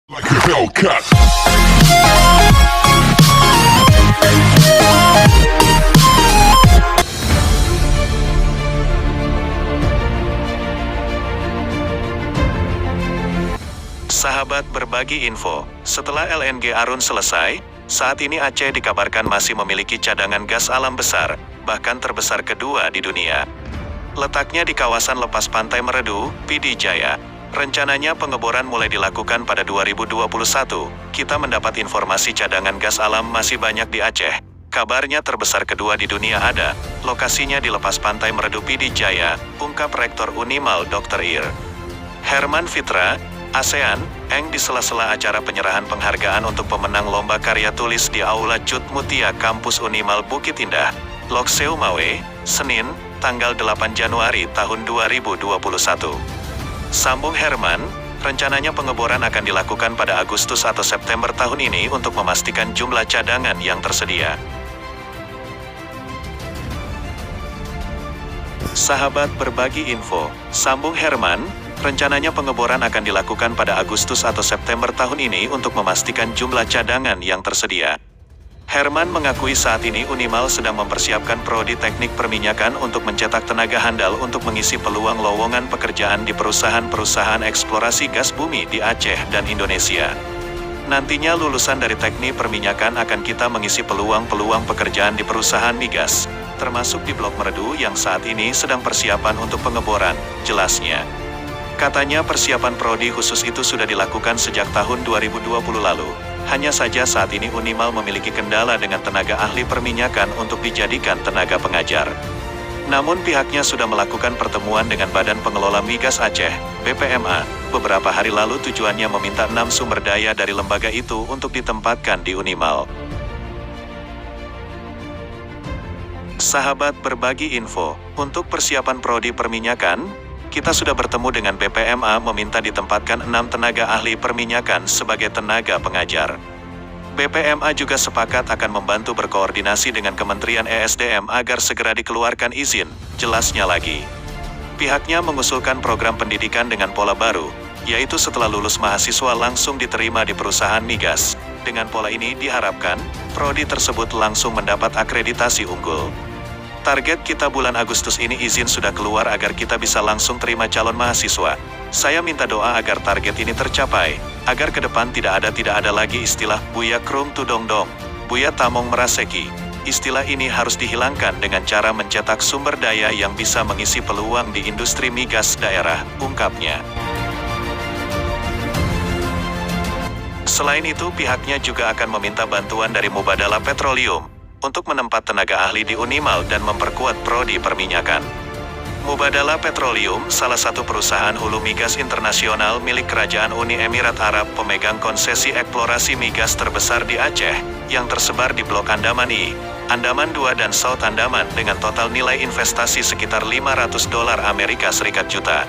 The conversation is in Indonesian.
Like a Hellcat. Sahabat berbagi info, setelah LNG Arun selesai, saat ini Aceh dikabarkan masih memiliki cadangan gas alam besar, bahkan terbesar kedua di dunia. Letaknya di kawasan lepas pantai Meredu, PD Jaya. Rencananya pengeboran mulai dilakukan pada 2021. Kita mendapat informasi cadangan gas alam masih banyak di Aceh. Kabarnya terbesar kedua di dunia ada, lokasinya di lepas pantai Meredu PD Jaya, ungkap Rektor Unimal Dr. Ir. Herman Fitra, ASEAN, Eng di sela-sela acara penyerahan penghargaan untuk pemenang lomba karya tulis di Aula Cut Mutia Kampus Unimal Bukit Indah, Lok Seu Mawe, Senin, tanggal 8 Januari tahun 2021. Sambung Herman, rencananya pengeboran akan dilakukan pada Agustus atau September tahun ini untuk memastikan jumlah cadangan yang tersedia. Sahabat berbagi info, sambung Herman, rencananya pengeboran akan dilakukan pada Agustus atau September tahun ini untuk memastikan jumlah cadangan yang tersedia. Herman mengakui saat ini Unimal sedang mempersiapkan prodi teknik perminyakan untuk mencetak tenaga handal untuk mengisi peluang lowongan pekerjaan di perusahaan-perusahaan eksplorasi gas bumi di Aceh dan Indonesia. Nantinya lulusan dari teknik perminyakan akan kita mengisi peluang-peluang pekerjaan di perusahaan migas, termasuk di Blok Meredu yang saat ini sedang persiapan untuk pengeboran, jelasnya. Katanya persiapan prodi khusus itu sudah dilakukan sejak tahun 2020 lalu. Hanya saja saat ini Unimal memiliki kendala dengan tenaga ahli perminyakan untuk dijadikan tenaga pengajar. Namun pihaknya sudah melakukan pertemuan dengan Badan Pengelola Migas Aceh, BPMA, beberapa hari lalu tujuannya meminta 6 sumber daya dari lembaga itu untuk ditempatkan di Unimal. Sahabat berbagi info, untuk persiapan prodi perminyakan, kita sudah bertemu dengan BPMA meminta ditempatkan 6 tenaga ahli perminyakan sebagai tenaga pengajar. BPMA juga sepakat akan membantu berkoordinasi dengan Kementerian ESDM agar segera dikeluarkan izin, jelasnya lagi. Pihaknya mengusulkan program pendidikan dengan pola baru, yaitu setelah lulus mahasiswa langsung diterima di perusahaan migas. Dengan pola ini diharapkan, prodi tersebut langsung mendapat akreditasi unggul. Target kita bulan Agustus ini izin sudah keluar agar kita bisa langsung terima calon mahasiswa. Saya minta doa agar target ini tercapai, agar ke depan tidak ada lagi istilah Buya Krum Tudongdong, Buya Tamong Meraseki. Istilah ini harus dihilangkan dengan cara mencetak sumber daya yang bisa mengisi peluang di industri migas daerah, ungkapnya. Selain itu pihaknya juga akan meminta bantuan dari Mubadala Petroleum untuk menempat tenaga ahli di Unimal dan memperkuat prodi perminyakan. Mubadala Petroleum, salah satu perusahaan hulu migas internasional milik Kerajaan Uni Emirat Arab pemegang konsesi eksplorasi migas terbesar di Aceh, yang tersebar di Blok Andaman I, Andaman II dan South Andaman dengan total nilai investasi sekitar $500 Amerika Serikat juta.